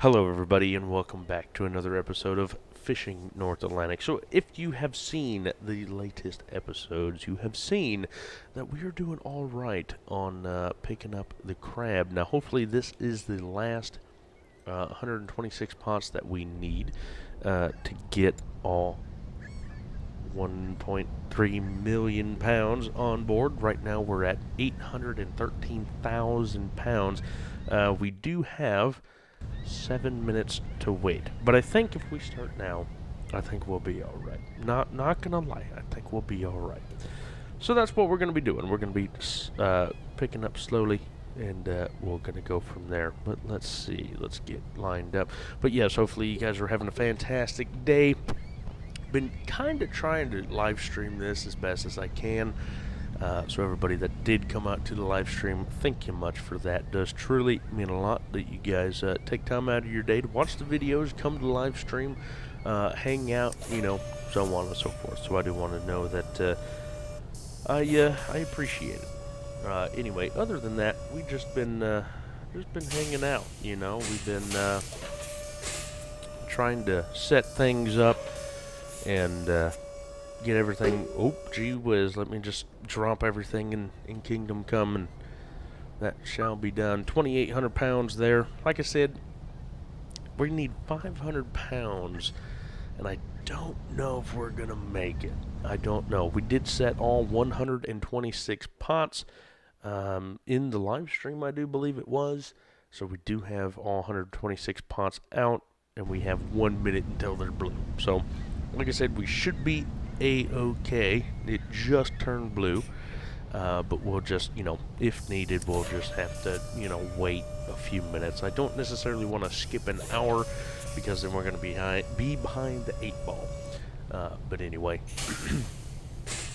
Hello, everybody, and welcome back to another episode of Fishing North Atlantic. So, if you have seen the latest episodes, you have seen that we are doing all right on picking up the crab. Now, hopefully, this is the last 126 pots that we need to get all 1.3 million pounds on board. Right now, we're at 813,000 pounds. We do have 7 minutes to wait. But I think if we start now, I think we'll be all right. Not gonna lie, I think we'll be all right. So that's what we're gonna be doing. We're gonna be picking up slowly, and we're gonna go from there. But let's see. Let's get lined up. But yes, hopefully you guys are having a fantastic day. Been kind of trying to live stream this as best as I can. So everybody that did come out to the live stream, thank you much for that. It does truly mean a lot that you guys take time out of your day to watch the videos, come to the live stream, hang out, so on and so forth. So I do want to know that I appreciate it. Anyway, other than that, we've just been hanging out. We've been trying to set things up and get everything. Oh, gee whiz, let me just drop everything in Kingdom Come, and that shall be done. 2,800 pounds there. Like I said, we need 500 pounds, and I don't know if we're going to make it. I don't know. We did set all 126 pots in the live stream, I do believe it was. So we do have all 126 pots out, and we have 1 minute until they're blue. So, like I said, we should be A-OK. It just turned blue, but we'll just, if needed, we'll just have to, wait a few minutes. I don't necessarily want to skip an hour because then we're going to be behind the 8 ball. But anyway,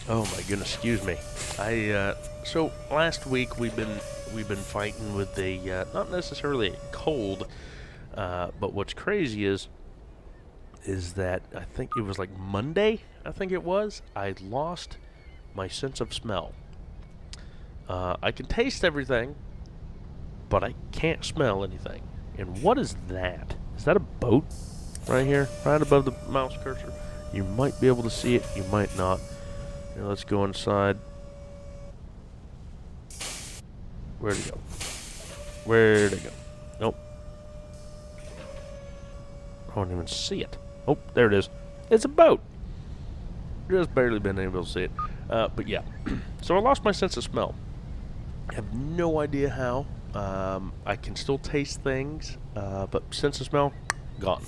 oh my goodness, excuse me. So last week we've been fighting with a not necessarily a cold, but what's crazy is that I think it was like Monday, I lost my sense of smell. I can taste everything, but I can't smell anything. And what is that? Is that a boat right here, right above the mouse cursor? You might be able to see it, you might not. Here, let's go inside. Where'd it go? Nope. I don't even see it. Oh, there it is. It's a boat. Just barely been able to see it. But yeah. So I lost my sense of smell. I have no idea how. I can still taste things, but sense of smell, gone.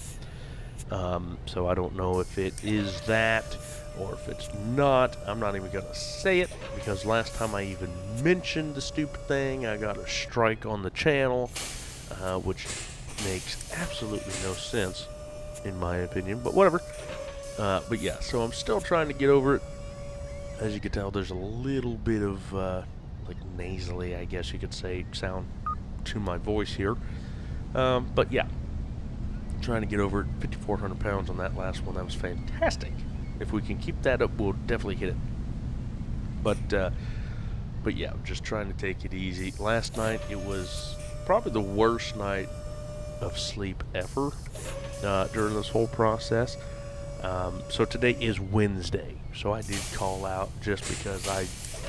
So I don't know if it is that or if it's not. I'm not even going to say it because last time I even mentioned the stupid thing, I got a strike on the channel, which makes absolutely no sense in my opinion, but whatever. But yeah, so I'm still trying to get over it. As you can tell, there's a little bit of like nasally, I guess you could say, sound to my voice here. But yeah, trying to get over it. 5,400 pounds on that last one. That was fantastic. If we can keep that up, we'll definitely hit it. But yeah, just trying to take it easy. Last night, it was probably the worst night of sleep ever during this whole process. So today is Wednesday, so I did call out just because I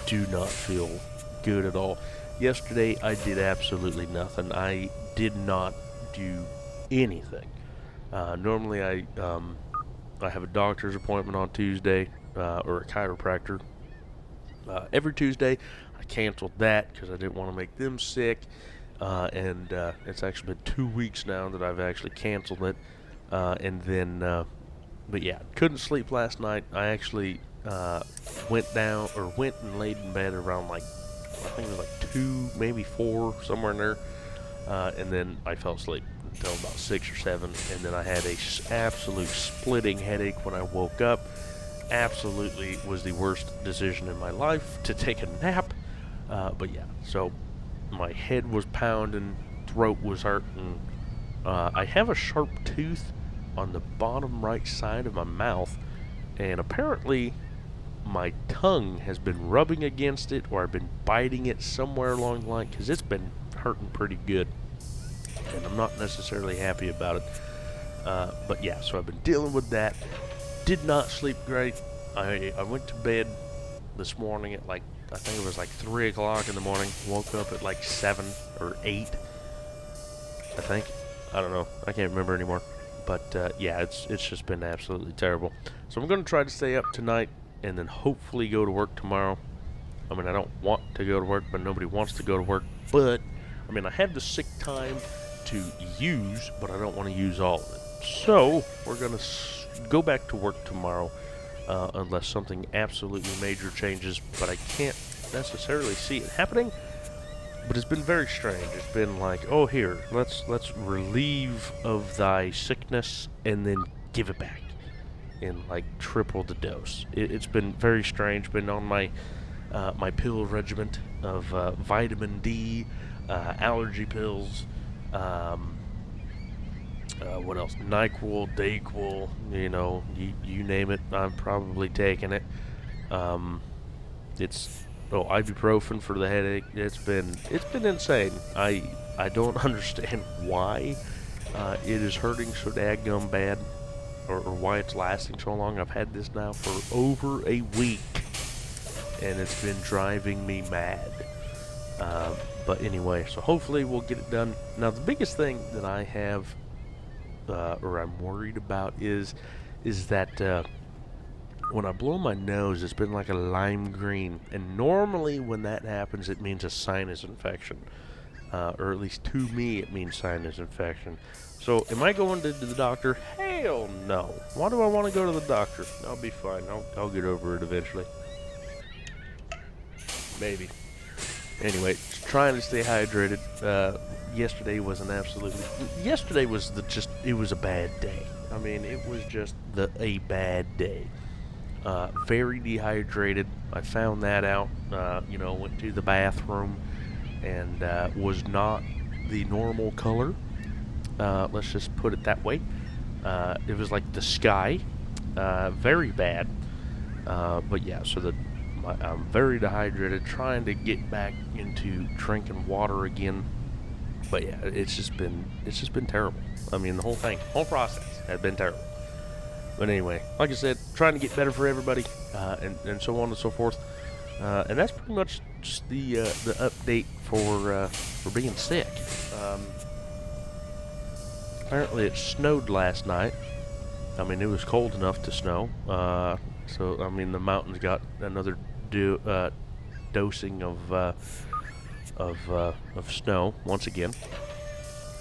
do not feel good at all. Yesterday I did absolutely nothing. I did not do anything. Normally I have a doctor's appointment on Tuesday, or a chiropractor every Tuesday. I canceled that because I didn't want to make them sick. And it's actually been 2 weeks now that I've actually canceled it. But yeah, couldn't sleep last night. I actually went and laid in bed around I think it was 2, maybe 4, somewhere in there. And then I fell asleep until about 6 or 7. And then I had a absolute splitting headache when I woke up. Absolutely was the worst decision in my life to take a nap. But yeah, so my head was pounding, throat was hurting. I have a sharp tooth on the bottom right side of my mouth, and apparently my tongue has been rubbing against it, or I've been biting it somewhere along the line, because it's been hurting pretty good. and I'm not necessarily happy about it. But yeah, so I've been dealing with that. Did not sleep great. I went to bed this morning at like, I think it was like 3 o'clock in the morning. Woke up at like 7 or 8, I think. I don't know. I can't remember anymore. But yeah, it's just been absolutely terrible. So I'm going to try to stay up tonight and then hopefully go to work tomorrow. I mean, I don't want to go to work, but nobody wants to go to work. But, I mean, I have the sick time to use, but I don't want to use all of it. So, we're going to go back to work tomorrow, unless something absolutely major changes, but I can't necessarily see it happening. But it's been very strange. It's been like, oh, here, let's relieve of thy sickness and then give it back in like triple the dose. It's been very strange. Been on my pill regimen of vitamin D, allergy pills, what else? NyQuil, Dayquil, you name it, I'm probably taking it. It's ibuprofen for the headache. It's been insane. I don't understand why it is hurting so daggum bad, or why it's lasting so long. I've had this now for over a week, and it's been driving me mad. But anyway, so hopefully we'll get it done. Now, the biggest thing that I have, or I'm worried about, is that when I blow my nose, it's been like a lime green. And normally when that happens, it means a sinus infection. Or at least to me, it means sinus infection. So, am I going to the doctor? Hell no. Why do I want to go to the doctor? I'll be fine. I'll get over it eventually. Maybe. Anyway, trying to stay hydrated. Yesterday was it was a bad day. I mean, it was just a bad day. Very dehydrated. I found that out. Went to the bathroom and was not the normal color. Let's just put it that way. It was like the sky. Very bad. But yeah, so I'm very dehydrated, trying to get back into drinking water again. But yeah, it's just been terrible. I mean, the whole process has been terrible. But anyway, like I said, trying to get better for everybody, and so on and so forth. And that's pretty much just the update for being sick. Apparently it snowed last night. I mean, it was cold enough to snow. So I mean, the mountains got another dosing of snow once again.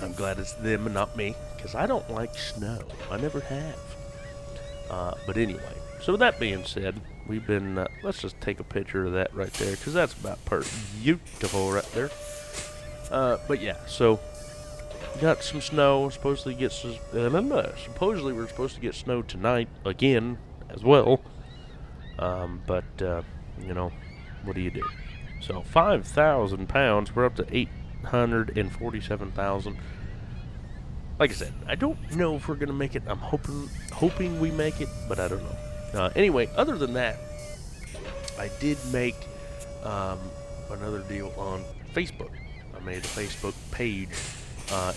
I'm glad it's them and not me, because I don't like snow. I never have. But anyway, so with that being said, we've been, let's just take a picture of that right there, because that's about beautiful right there. But yeah, so, got some snow, supposedly we're supposed to get snow tonight, again, as well. But what do you do? So, 5,000 pounds, we're up to 847,000. Like I said, I don't know if we're going to make it. I'm hoping we make it, but I don't know. Anyway, other than that, I did make another deal on Facebook. I made a Facebook page,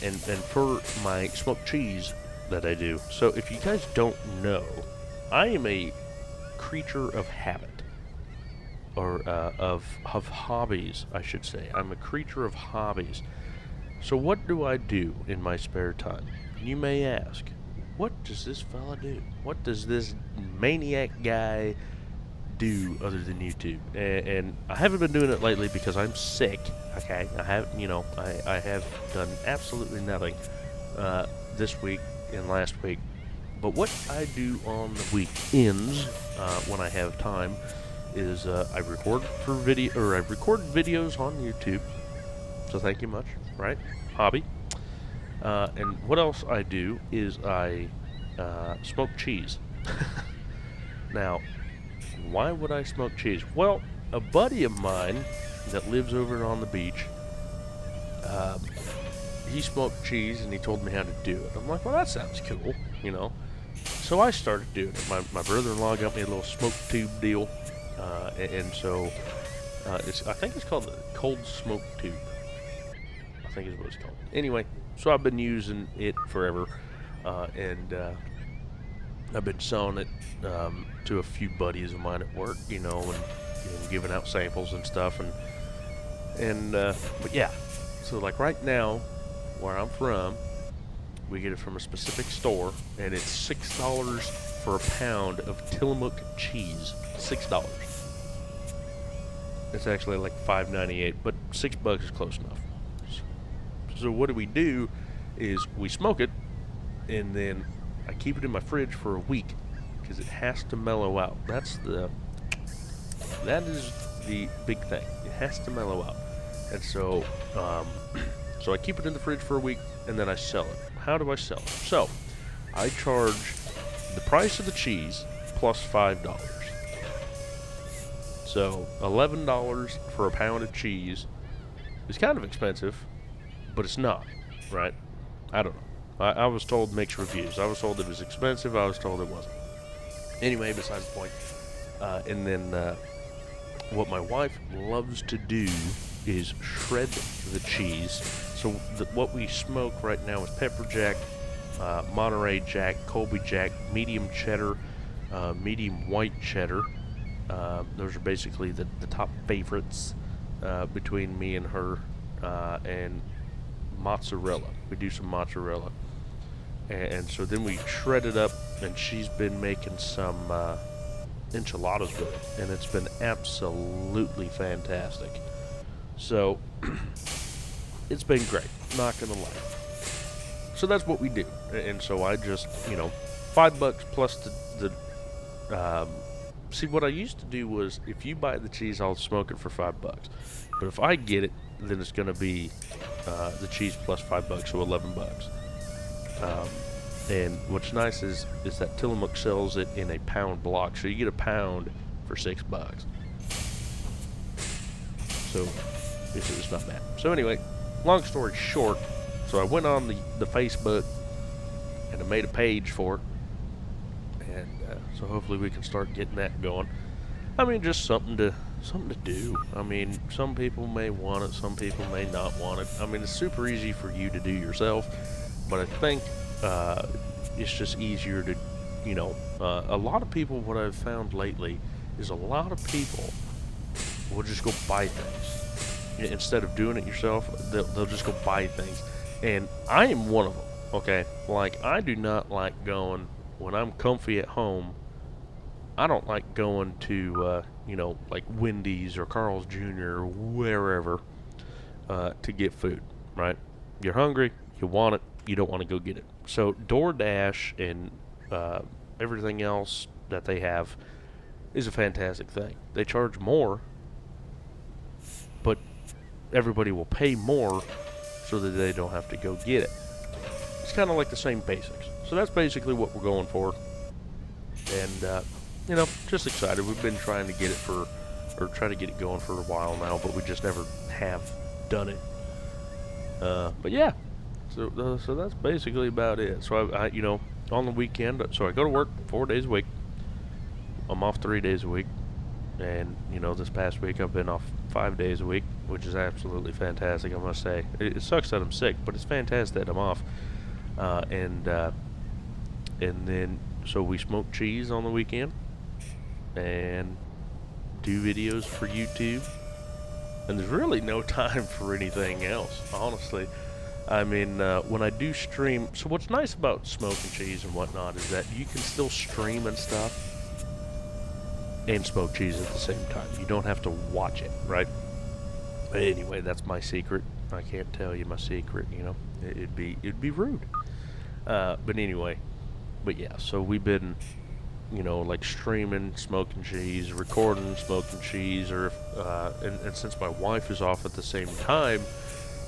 and for my smoked cheese that I do. So if you guys don't know, I am a creature of habit, or of hobbies, I should say. I'm a creature of hobbies. So what do I do in my spare time? You may ask, what does this fella do? What does this maniac guy do other than YouTube? And I haven't been doing it lately because I'm sick. Okay, I have done absolutely nothing this week and last week. But what I do on the weekends when I have time is I record videos on YouTube. So thank you much. Right? Hobby. And what else I do is I smoke cheese. Now, why would I smoke cheese? Well, a buddy of mine that lives over on the beach, he smoked cheese and he told me how to do it. I'm like, well, that sounds cool, So I started doing it. My brother-in-law got me a little smoke tube deal, and so I think it's called the cold smoke tube. I think is what it's called. Anyway, so I've been using it forever, and I've been selling it to a few buddies of mine at work, and giving out samples and stuff, but yeah. So like right now, where I'm from, we get it from a specific store, and it's $6 for a pound of Tillamook cheese. $6. It's actually like $5.98, but $6 is close enough. So what do is we smoke it, and then I keep it in my fridge for a week because it has to mellow out. That is the big thing. It has to mellow out, and so so I keep it in the fridge for a week, and then I sell it. How do I sell it? So I charge the price of the cheese plus $5. So $11 for a pound of cheese is kind of expensive, but it's not, right? I don't know. I was told mixed reviews. I was told it was expensive. I was told it wasn't. Anyway, besides the point. And then what my wife loves to do is shred the cheese. So what we smoke right now is pepper jack, Monterey Jack, Colby Jack, medium cheddar, medium white cheddar. Those are basically the top favorites between me and her, and mozzarella. We do some mozzarella. And so then we shred it up, and she's been making some enchiladas with it, and it's been absolutely fantastic. So it's been great, not gonna lie. So that's what we do, and so I just, $5 plus the see, what I used to do was, if you buy the cheese, I'll smoke it for $5. But if I get it, then it's gonna be the cheese plus $5, so $11. And what's nice is that Tillamook sells it in a pound block, so you get a pound for $6. So it's not bad. So anyway, long story short, so I went on the Facebook and I made a page for it, and so hopefully we can start getting that going. I mean, just something to do. I mean, some people may want it, some people may not want it. I mean, it's super easy for you to do yourself, but I think it's just easier to, a lot of people, what I've found lately is a lot of people will just go buy things. Instead of doing it yourself, they'll just go buy things. And I am one of them, okay? Like, I do not like going, when I'm comfy at home, I don't like going to, like Wendy's or Carl's Jr. or wherever to get food, right? You're hungry, you want it, you don't want to go get it. So DoorDash and everything else that they have is a fantastic thing. They charge more, but everybody will pay more so that they don't have to go get it. It's kind of like the same basics. So that's basically what we're going for. And, just excited. We've been trying to get it going for a while now, but we just never have done it. But yeah, so that's basically about it. So I on the weekend, so I go to work 4 days a week. I'm off 3 days a week. And, this past week I've been off 5 days a week, which is absolutely fantastic, I must say. It sucks that I'm sick, but it's fantastic that I'm off. And then, so we smoke cheese on the weekend and do videos for YouTube. And there's really no time for anything else, honestly. I mean, when I do stream, so what's nice about smoking cheese and whatnot is that you can still stream and stuff and smoke cheese at the same time. You don't have to watch it, right? But anyway, that's my secret. I can't tell you my secret, it'd be rude. But anyway, but yeah, so we've been, like streaming, smoking cheese, recording, smoking cheese, or and since my wife is off at the same time,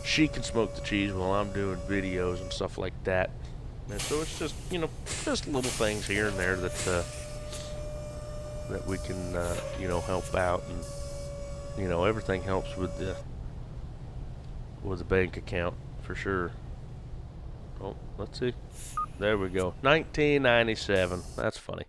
she can smoke the cheese while I'm doing videos and stuff like that. And so it's just, just little things here and there that we can, help out, and everything helps with the bank account for sure. Oh, let's see. There we go. 1997. That's funny.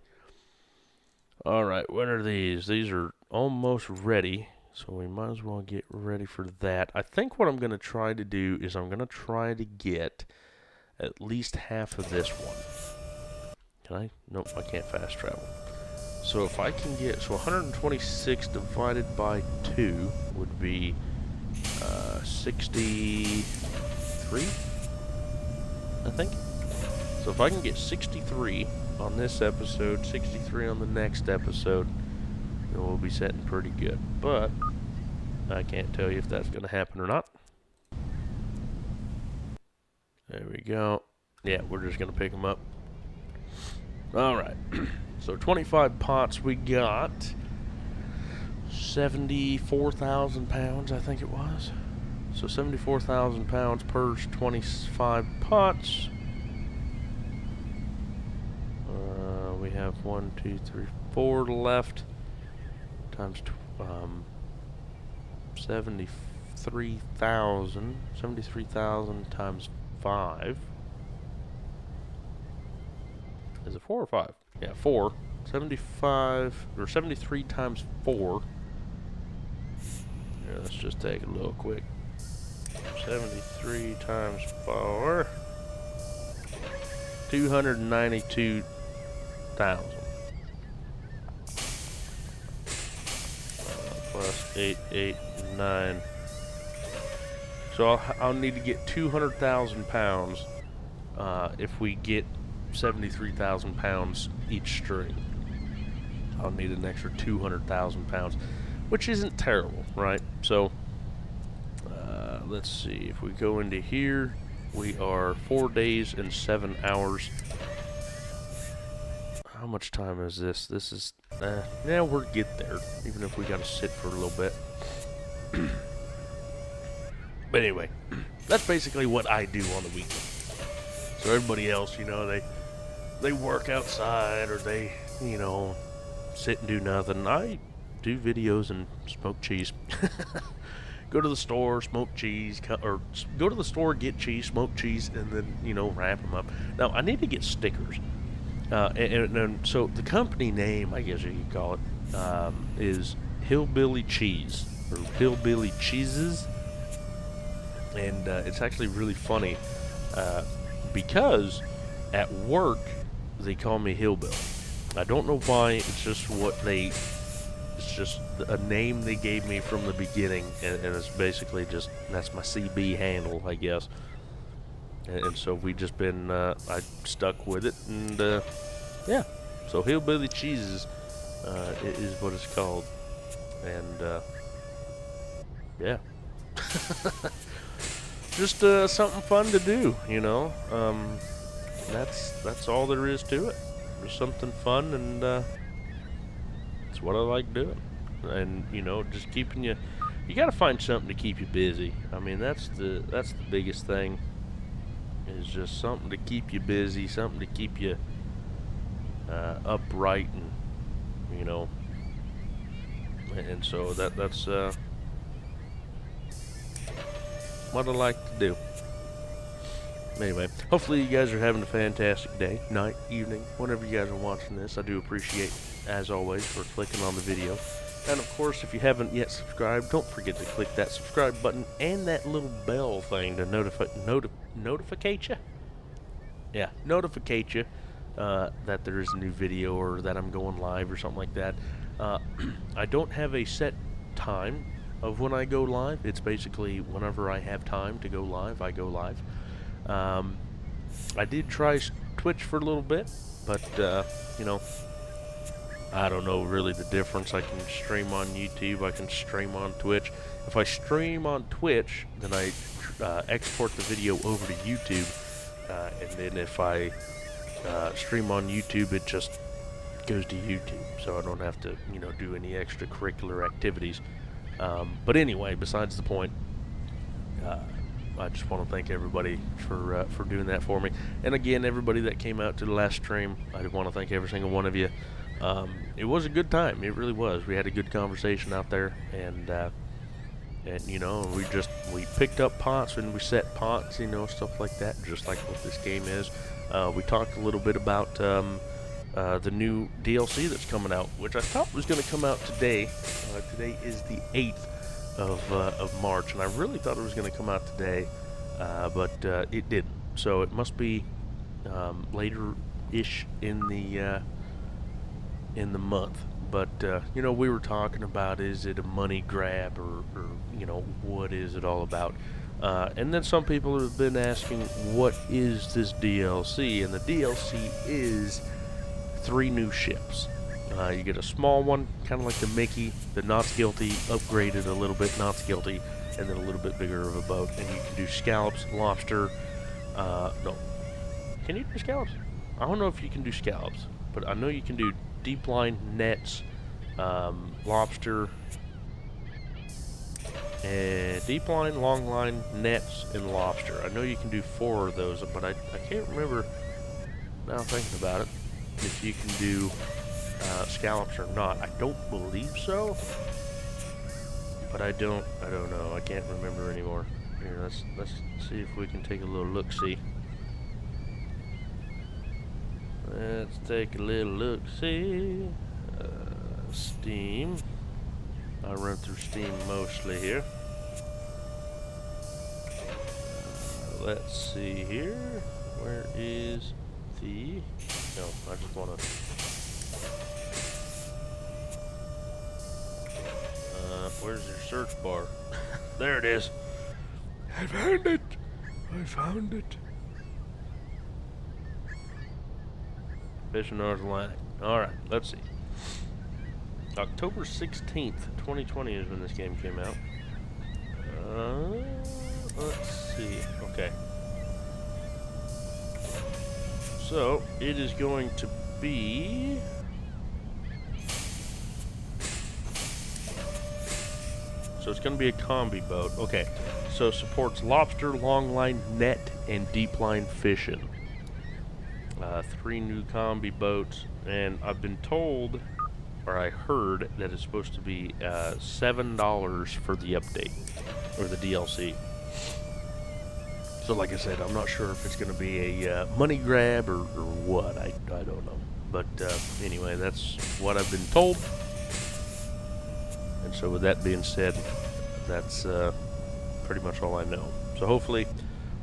All right, what are these? These are almost ready. So we might as well get ready for that. I think what I'm going to try to do is I'm going to try to get at least half of this one. Can I? Nope, I can't fast travel. So if I can get, so 126 divided by 2 would be 63, I think. So if I can get 63 on this episode, 63 on the next episode, then we'll be sitting pretty good. But I can't tell you if that's going to happen or not. There we go. Yeah, we're just going to pick them up. Alright. So 25 pots we got. 74,000 pounds, I think it was. So 74,000 pounds per 25 pots. We have 1, 2, 3, 4 left. Times 73,000. 73,000 times 5. Is it 4 or 5? Yeah, 4. 75, or 73 times 4. Here, let's just take it a little quick. 73 times 4. 292,000. Plus 8, 8, 9. So I'll need to get 200,000 pounds if we get 73,000 pounds each string. I'll need an extra 200,000 pounds, which isn't terrible, right? So let's see. If we go into here, we are 4 days and 7 hours. How much time is this? This is, yeah, we'll get there, even if we gotta sit for a little bit. But anyway, that's basically what I do on the weekend. So everybody else, you know, they work outside, or they, you know, sit and do nothing. I do videos and smoke cheese. Go to the store, smoke cheese, or go to the store, get cheese, smoke cheese, and then, you know, wrap them up. Now, I need to get stickers. And so the company name, I guess you could call it, is Hillbilly Cheese, or Hillbilly Cheeses. And it's actually really funny because at work they call me Hillbilly. I don't know why. It's just it's just a name they gave me from the beginning, and it's basically just, that's my CB handle, I guess. And so we just been, I stuck with it, and yeah. So Hillbilly Cheeses is what it's called, and yeah. Just something fun to do, you know. That's all there is to it. Just something fun, and it's what I like doing. And you know, just keeping you gotta find something to keep you busy. I mean, that's the biggest thing, is just something to keep you busy, something to keep you upright, and you know. And so that's what I like to do. Anyway, hopefully you guys are having a fantastic day, night, evening, whenever you guys are watching this. I do appreciate, as always, for clicking on the video. And of course, if you haven't yet subscribed, don't forget to click that subscribe button and that little bell thing to notificate you. Yeah, notificate you that there is a new video, or that I'm going live, or something like that. I don't have a set time of when I go live. It's basically whenever I have time to go live, I go live. I did try Twitch for a little bit, but you know, I don't know really the difference. I can stream on YouTube, I can stream on Twitch. If I stream on Twitch, then I export the video over to YouTube, and then if I stream on YouTube, it just goes to YouTube, so I don't have to, you know, do any extracurricular activities. But anyway, besides the point, I just want to thank everybody for doing that for me. And again, everybody that came out to the last stream, I want to thank every single one of you. It was a good time. It really was. We had a good conversation out there, and you know, we picked up pots and we set pots, you know, stuff like that, just like what this game is. We talked a little bit about the new DLC that's coming out, which I thought was going to come out today. Today is the 8th of March, and I really thought it was going to come out today, but it didn't. So it must be later-ish in the month. But we were talking about, is it a money grab, or what is it all about? And then some people have been asking, what is this DLC? And the DLC is 3 new ships. You get a small one, kind of like the Mickey, the Knott's Guilty, upgraded a little bit, Knott's Guilty, and then a little bit bigger of a boat. And you can do scallops, lobster. No. Can you do scallops? I don't know if you can do scallops, but I know you can do deep line, nets, lobster, and deep line, long line, nets, and lobster. I know you can do 4 of those, but I can't remember, now thinking about it, if you can do scallops or not. I don't believe so, but I don't know. I can't remember anymore. Here, let's see if we can take a little look-see. Let's take a little look-see. Steam. I run through Steam mostly here. Let's see here. Where is the... No, I just want to... where's your search bar? There it is. I found it. I found it. Fishing North Atlantic. Alright, let's see. October 16th, 2020 is when this game came out. Let's see. Okay. So, it is going to be... So it's going to be a combi boat. Okay. So supports lobster, long line, net, and deep line fishing. 3 new combi boats, and I've been told, or I heard, that it's supposed to be $7 for the update, or the DLC. So like I said, I'm not sure if it's going to be a money grab or what. I don't know. But anyway, that's what I've been told. And so with that being said, that's pretty much all I know. So hopefully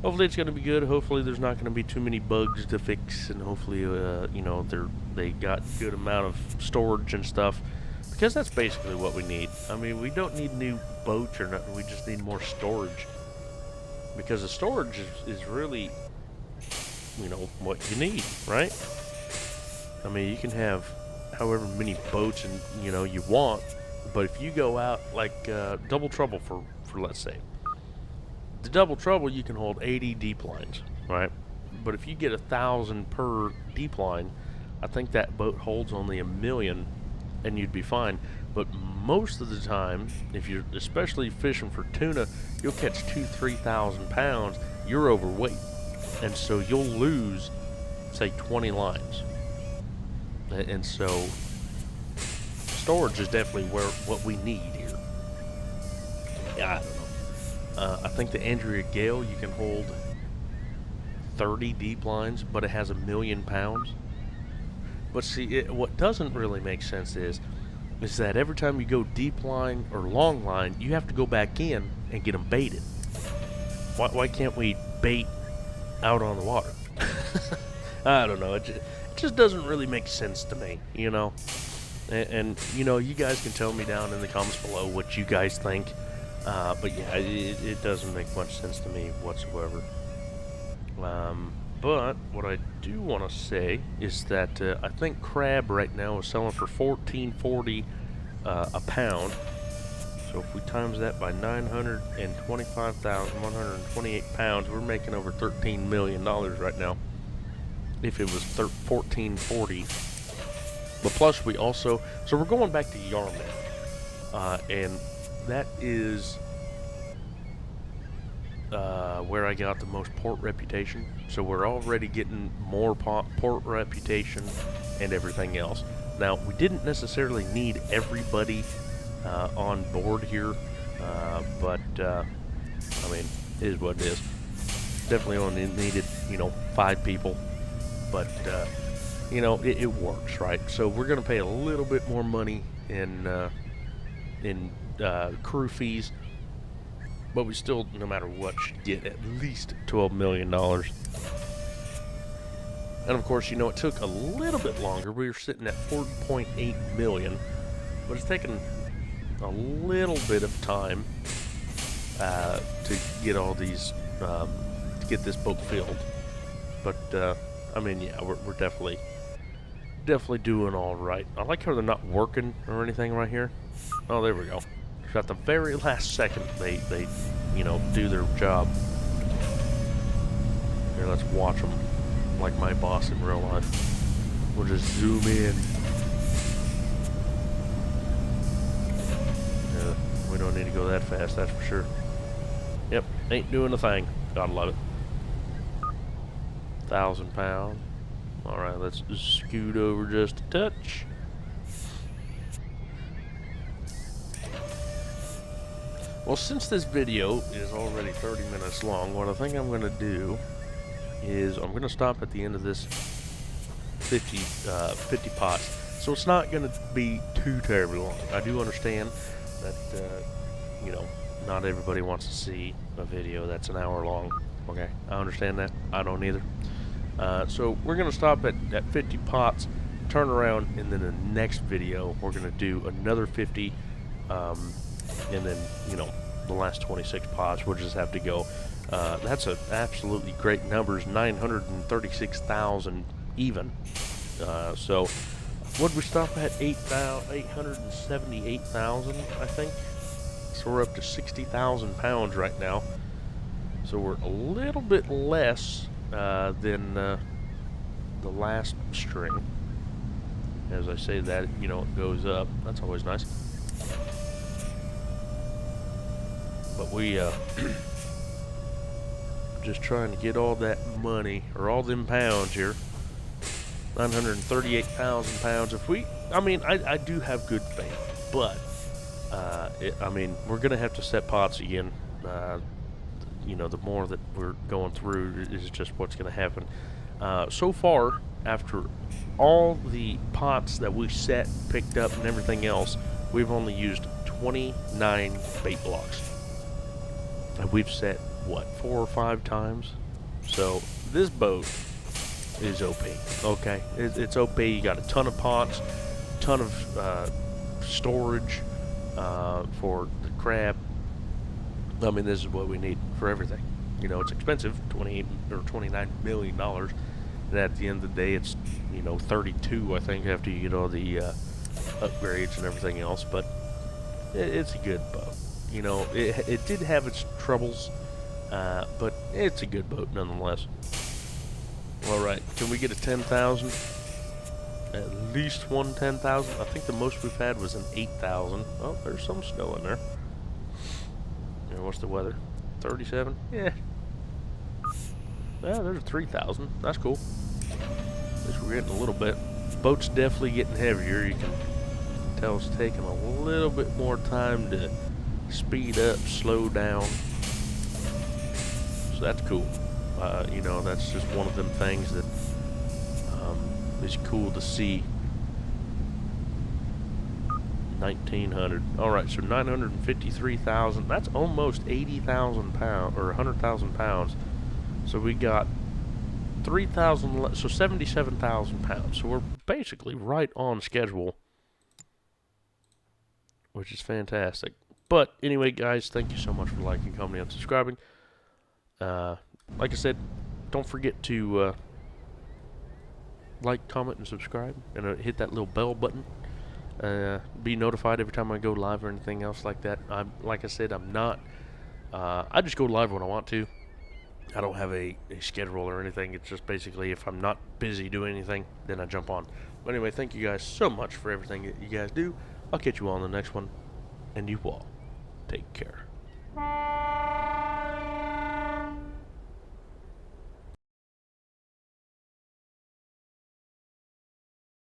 it's going to be good. Hopefully there's not going to be too many bugs to fix, and hopefully they got good amount of storage and stuff, because that's basically what we need. I mean, we don't need new boats or nothing. We just need more storage, because the storage is really what you need, right? I mean, you can have however many boats and you want, but if you go out like Double Trouble for let's say. The Double Trouble, you can hold 80 deep lines, right? But if you get 1,000 per deep line, I think that boat holds only 1 million, and you'd be fine. But most of the time, if you're especially fishing for tuna, you'll catch 2,000-3,000 pounds. You're overweight, and so you'll lose, say, 20 lines. And so storage is definitely what we need here. Yeah, I don't know. I think the Andrea Gale, you can hold 30 deep lines, but it has 1 million pounds. But see, what doesn't really make sense is that every time you go deep line or long line, you have to go back in and get them baited. Why can't we bait out on the water? I don't know. It just doesn't really make sense to me, And you guys can tell me down in the comments below what you guys think. But yeah, it doesn't make much sense to me whatsoever. But what I do want to say is that I think crab right now is selling for $14.40 a pound. So if we times that by 925,128 pounds, we're making over $13 million right now. If it was $14.40. But plus we also, so we're going back to Yarmouth, and that is where I got the most port reputation. So we're already getting more port reputation and everything else. Now, we didn't necessarily need everybody on board here, but I mean, it is what it is. Definitely only needed 5 people, but you know, it works, right? So we're gonna pay a little bit more money in crew fees, but we still, no matter what, should get at least $12 million. And of course, you know, it took a little bit longer. We were sitting at 4.8 million, but it's taken a little bit of time to get all these, to get this boat filled. But I mean, yeah, we're definitely doing all right. I like how they're not working or anything right here. Oh, there we go. So at the very last second, they you know, do their job. Here, let's watch them like my boss in real life. We'll just zoom in. Yeah, we don't need to go that fast, that's for sure. Yep, ain't doing a thing. Gotta love it. 1,000 pounds. Alright, let's scoot over just a touch. Well, since this video is already 30 minutes long, what I think I'm going to do is I'm going to stop at the end of this 50 pots. So it's not going to be too terribly long. I do understand that, you know, not everybody wants to see a video that's an hour long. Okay, I understand that. I don't either. So we're going to stop at 50 pots, turn around, and then in the next video we're going to do another 50, and then, you know, the last 26 pots we'll just have to go. That's an absolutely great numbers, 936,000 even. So what'd we stop at? 878,000, I think. So we're up to 60,000 pounds right now. So we're a little bit less than the last string. As I say that, you know, it goes up. That's always nice. But we just trying to get all that money, or all them pounds here. 938,000 pounds. If we, I mean, I do have good faith, but I mean, we're gonna have to set pots again. You know, the more that we're going through is just what's gonna happen. So far, after all the pots that we set, picked up, and everything else, we've only used 29 bait blocks. And we've set, what, 4 or 5 times? So this boat is OP. Okay, it's OP. You got a ton of pots, ton of storage for the crab. I mean, this is what we need for everything. You know, it's expensive, $28 or $29 million. And at the end of the day, it's, you know, 32, I think, after you get all the upgrades and everything else. But it's a good boat. You know, it did have its troubles, but it's a good boat nonetheless. Alright, can we get a 10,000? At least one 10,000? I think the most we've had was an 8,000. Oh, there's some snow in there. Yeah, what's the weather? 37? Yeah. Yeah, there's a 3,000. That's cool. At least we're getting a little bit. Boat's definitely getting heavier. You can tell it's taking a little bit more time to speed up, slow down. So that's cool. You know, that's just one of them things that is cool to see. 1,900. Alright, so 953,000. That's almost 80,000 pounds, or 100,000 pounds. So we got 3,000, so 77,000 pounds. So we're basically right on schedule, which is fantastic. But anyway, guys, thank you so much for liking, commenting, and subscribing. Like I said, don't forget to like, comment, and subscribe, and hit that little bell button. Be notified every time I go live or anything else like that. Like I said, I'm not. I just go live when I want to. I don't have a schedule or anything. It's just basically if I'm not busy doing anything, then I jump on. But anyway, thank you guys so much for everything that you guys do. I'll catch you all in the next one, and you all take care.